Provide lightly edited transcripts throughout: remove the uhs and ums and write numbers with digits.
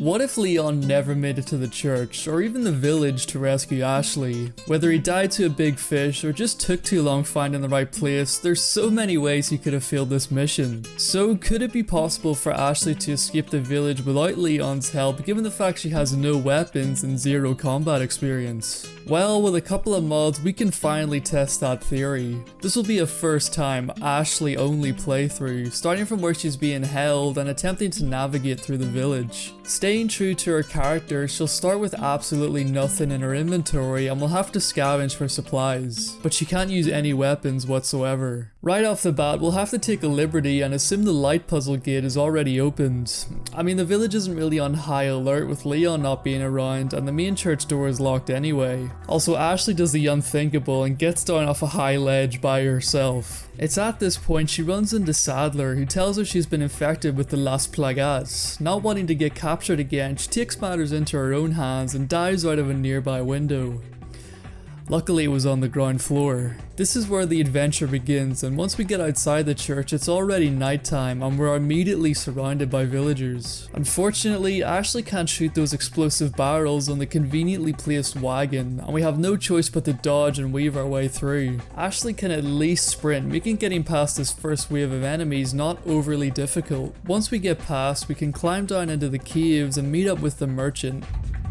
What if Leon never made it to the church, or even the village to rescue Ashley? Whether he died to a big fish, or just took too long finding the right place, there's so many ways he could have failed this mission. So could it be possible for Ashley to escape the village without Leon's help, given the fact she has no weapons and zero combat experience? Well, with a couple of mods, we can finally test that theory. This will be a first time Ashley only playthrough, starting from where she's being held and attempting to navigate through the village. Staying true to her character, she'll start with absolutely nothing in her inventory and will have to scavenge for supplies, but she can't use any weapons whatsoever. Right off the bat, we'll have to take a liberty and assume the light puzzle gate is already opened. I mean, the village isn't really on high alert with Leon not being around, and the main church door is locked anyway. Also, Ashley does the unthinkable and gets down off a high ledge by herself. It's at this point she runs into Sadler, who tells her she's been infected with the Las Plagas. Not wanting to get captured again, she takes matters into her own hands and dives out of a nearby window. Luckily it was on the ground floor. This is where the adventure begins, and once we get outside the church it's already nighttime and we're immediately surrounded by villagers. Unfortunately, Ashley can't shoot those explosive barrels on the conveniently placed wagon, and we have no choice but to dodge and weave our way through. Ashley can at least sprint, making getting past this first wave of enemies not overly difficult. Once we get past, we can climb down into the caves and meet up with the merchant.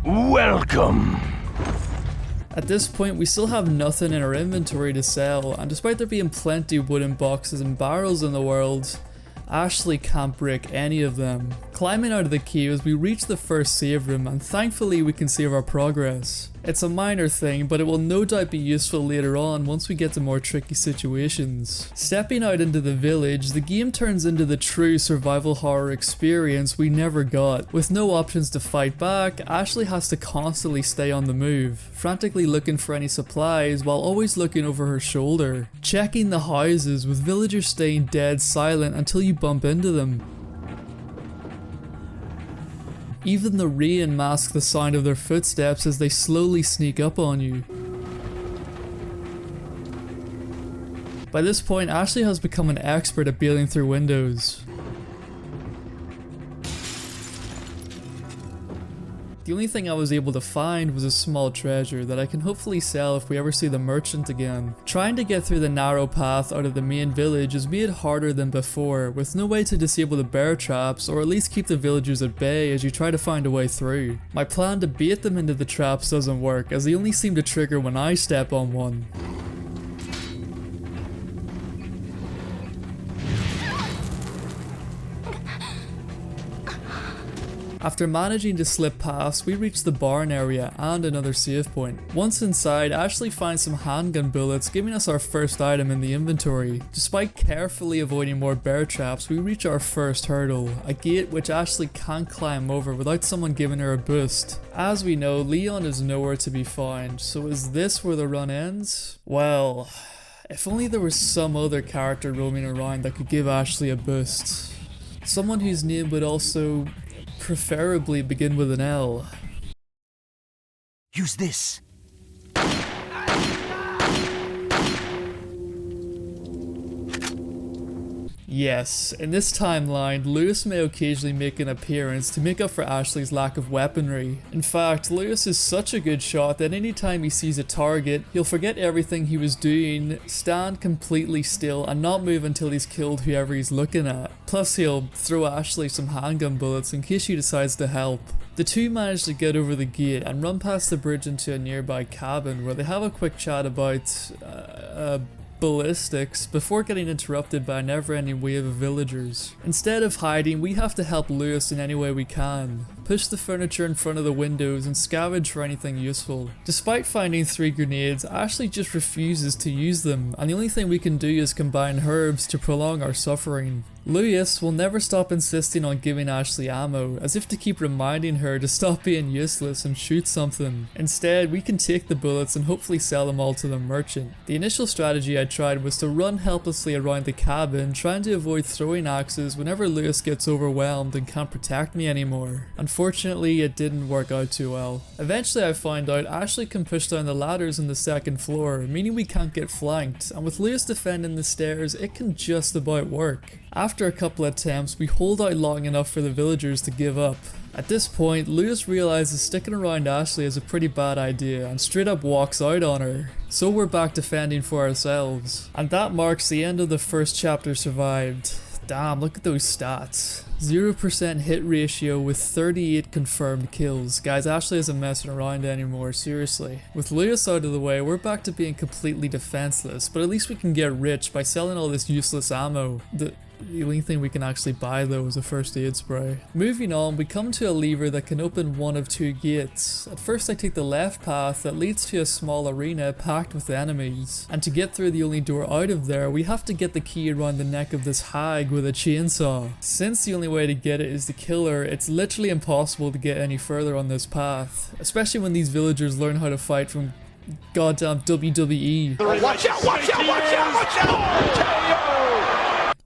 Welcome! At this point, we still have nothing in our inventory to sell, and despite there being plenty of wooden boxes and barrels in the world, Ashley can't break any of them. Climbing out of the caves, we reach the first save room, and thankfully we can save our progress. It's a minor thing, but it will no doubt be useful later on once we get to more tricky situations. Stepping out into the village, the game turns into the true survival horror experience we never got. With no options to fight back, Ashley has to constantly stay on the move, frantically looking for any supplies while always looking over her shoulder. Checking the houses, with villagers staying dead silent until you bump into them. Even the rain masks the sound of their footsteps as they slowly sneak up on you. By this point, Ashley has become an expert at bailing through windows. The only thing I was able to find was a small treasure that I can hopefully sell if we ever see the merchant again. Trying to get through the narrow path out of the main village is made harder than before, with no way to disable the bear traps or at least keep the villagers at bay as you try to find a way through. My plan to bait them into the traps doesn't work, as they only seem to trigger when I step on one. After managing to slip past, we reach the barn area and another save point. Once inside, Ashley finds some handgun bullets, giving us our first item in the inventory. Despite carefully avoiding more bear traps, we reach our first hurdle, a gate which Ashley can't climb over without someone giving her a boost. As we know, Leon is nowhere to be found, so is this where the run ends? Well, if only there was some other character roaming around that could give Ashley a boost. Someone whose name would also preferably begin with an L. Use this. Yes, in this timeline, Lewis may occasionally make an appearance to make up for Ashley's lack of weaponry. In fact, Lewis is such a good shot that anytime he sees a target, he'll forget everything he was doing, stand completely still, and not move until he's killed whoever he's looking at. Plus, he'll throw Ashley some handgun bullets in case she decides to help. The two manage to get over the gate and run past the bridge into a nearby cabin where they have a quick chat about ballistics before getting interrupted by a never-ending wave of villagers. Instead of hiding, we have to help Lewis in any way we can. Push the furniture in front of the windows and scavenge for anything useful. Despite finding 3 grenades, Ashley just refuses to use them, and the only thing we can do is combine herbs to prolong our suffering. Lewis will never stop insisting on giving Ashley ammo, as if to keep reminding her to stop being useless and shoot something. Instead, we can take the bullets and hopefully sell them all to the merchant. The initial strategy I tried was to run helplessly around the cabin, trying to avoid throwing axes whenever Lewis gets overwhelmed and can't protect me anymore. Unfortunately, Unfortunately, it didn't work out too well. Eventually I find out Ashley can push down the ladders on the second floor, meaning we can't get flanked, and with Lewis defending the stairs, it can just about work. After a couple attempts, we hold out long enough for the villagers to give up. At this point, Lewis realizes sticking around Ashley is a pretty bad idea and straight up walks out on her. So we're back defending for ourselves. And that marks the end of the first chapter survived. Damn, look at those stats. 0% hit ratio with 38 confirmed kills. Guys, Ashley isn't messing around anymore, seriously. With Lewis out of the way, we're back to being completely defenseless, but at least we can get rich by selling all this useless ammo. The only thing we can actually buy though is a first aid spray. Moving on, we come to a lever that can open one of two gates. At first I take the left path that leads to a small arena packed with enemies. And to get through the only door out of there, we have to get the key around the neck of this hag with a chainsaw. Since the only way to get it is to kill her, it's literally impossible to get any further on this path. Especially when these villagers learn how to fight from goddamn WWE. Watch out! Watch out! Watch out! Watch out!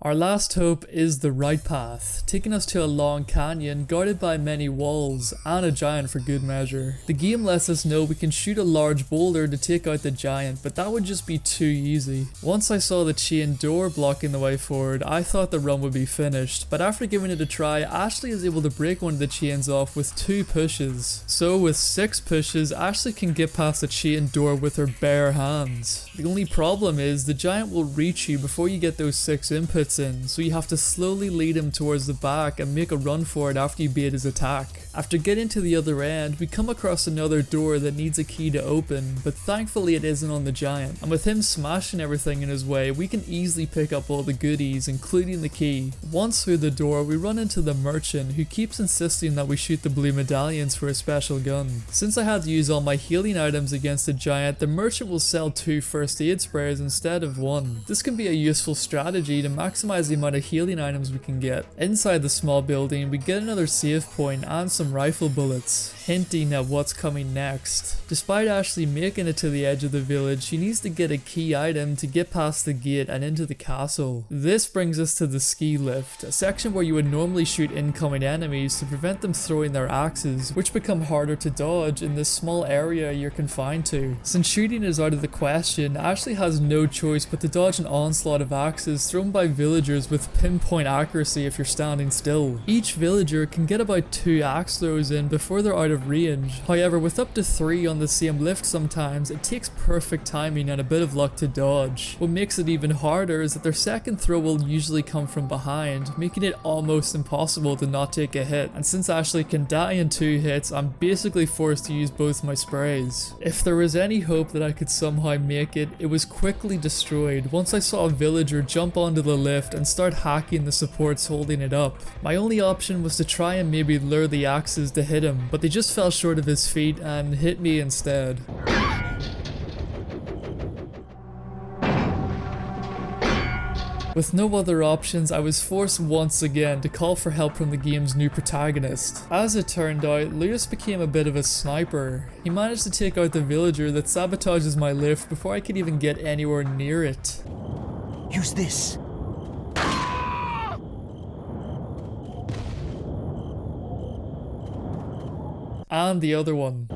Our last hope is the right path, taking us to a long canyon guarded by many walls and a giant for good measure. The game lets us know we can shoot a large boulder to take out the giant, but that would just be too easy. Once I saw the chain door blocking the way forward, I thought the run would be finished, but after giving it a try, Ashley is able to break one of the chains off with 2 pushes. So with 6 pushes, Ashley can get past the chain door with her bare hands. The only problem is the giant will reach you before you get those 6 inputs in, so you have to slowly lead him towards the back and make a run for it after you bait his attack. After getting to the other end, we come across another door that needs a key to open, but thankfully it isn't on the giant, and with him smashing everything in his way, we can easily pick up all the goodies, including the key. Once through the door, we run into the merchant, who keeps insisting that we shoot the blue medallions for a special gun. Since I had to use all my healing items against the giant, the merchant will sell 2 first aid sprays instead of 1. This can be a useful strategy to maximize the amount of healing items we can get. Inside the small building, we get another save point and some rifle bullets, hinting at what's coming next. Despite Ashley making it to the edge of the village, she needs to get a key item to get past the gate and into the castle. This brings us to the ski lift, a section where you would normally shoot incoming enemies to prevent them throwing their axes, which become harder to dodge in this small area you're confined to. Since shooting is out of the question, Ashley has no choice but to dodge an onslaught of axes thrown by villagers with pinpoint accuracy if you're standing still. Each villager can get about 2 axe throws in before they're out of range. However, with up to 3 on the same lift sometimes, it takes perfect timing and a bit of luck to dodge. What makes it even harder is that their second throw will usually come from behind, making it almost impossible to not take a hit. And since Ashley can die in 2 hits, I'm basically forced to use both my sprays. If there was any hope that I could somehow make it, it was quickly destroyed once I saw a villager jump onto the lift and start hacking the supports holding it up. My only option was to try and maybe lure the axes to hit him, but they just fell short of his feet and hit me instead. With no other options, I was forced once again to call for help from the game's new protagonist. As it turned out, Lewis became a bit of a sniper. He managed to take out the villager that sabotages my lift before I could even get anywhere near it. Use this. And the other one.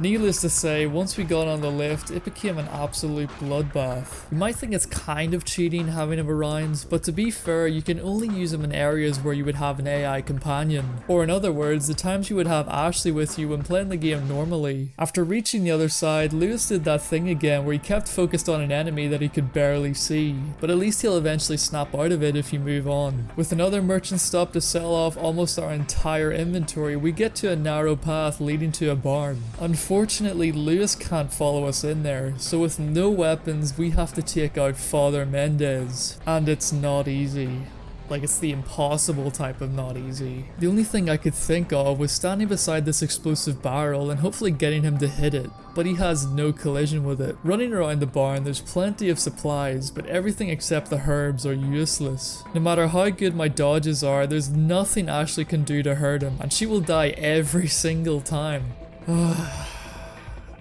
Needless to say, once we got on the lift, it became an absolute bloodbath. You might think it's kind of cheating having him around, but to be fair, you can only use him in areas where you would have an AI companion. Or in other words, the times you would have Ashley with you when playing the game normally. After reaching the other side, Lewis did that thing again where he kept focused on an enemy that he could barely see, but at least he'll eventually snap out of it if you move on. With another merchant stop to sell off almost our entire inventory, we get to a narrow path leading to a barn. Unfortunately, Lewis can't follow us in there, so with no weapons, we have to take out Father Mendez. And it's not easy. Like, it's the impossible type of not easy. The only thing I could think of was standing beside this explosive barrel and hopefully getting him to hit it, but he has no collision with it. Running around the barn, there's plenty of supplies, but everything except the herbs are useless. No matter how good my dodges are, there's nothing Ashley can do to hurt him, and she will die every single time.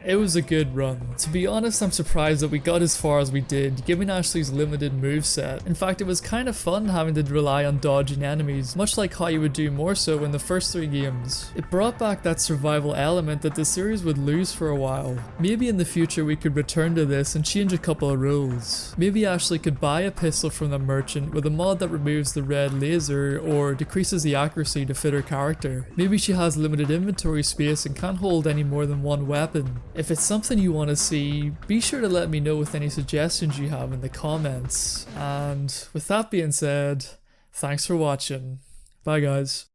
It was a good run. To be honest, I'm surprised that we got as far as we did, given Ashley's limited moveset. In fact, it was kind of fun having to rely on dodging enemies, much like how you would do more so in the first 3 games. It brought back that survival element that the series would lose for a while. Maybe in the future we could return to this and change a couple of rules. Maybe Ashley could buy a pistol from the merchant with a mod that removes the red laser or decreases the accuracy to fit her character. Maybe she has limited inventory space and can't hold any more than 1 weapon. If it's something you want to see, be sure to let me know with any suggestions you have in the comments. And with that being said, thanks for watching. Bye guys.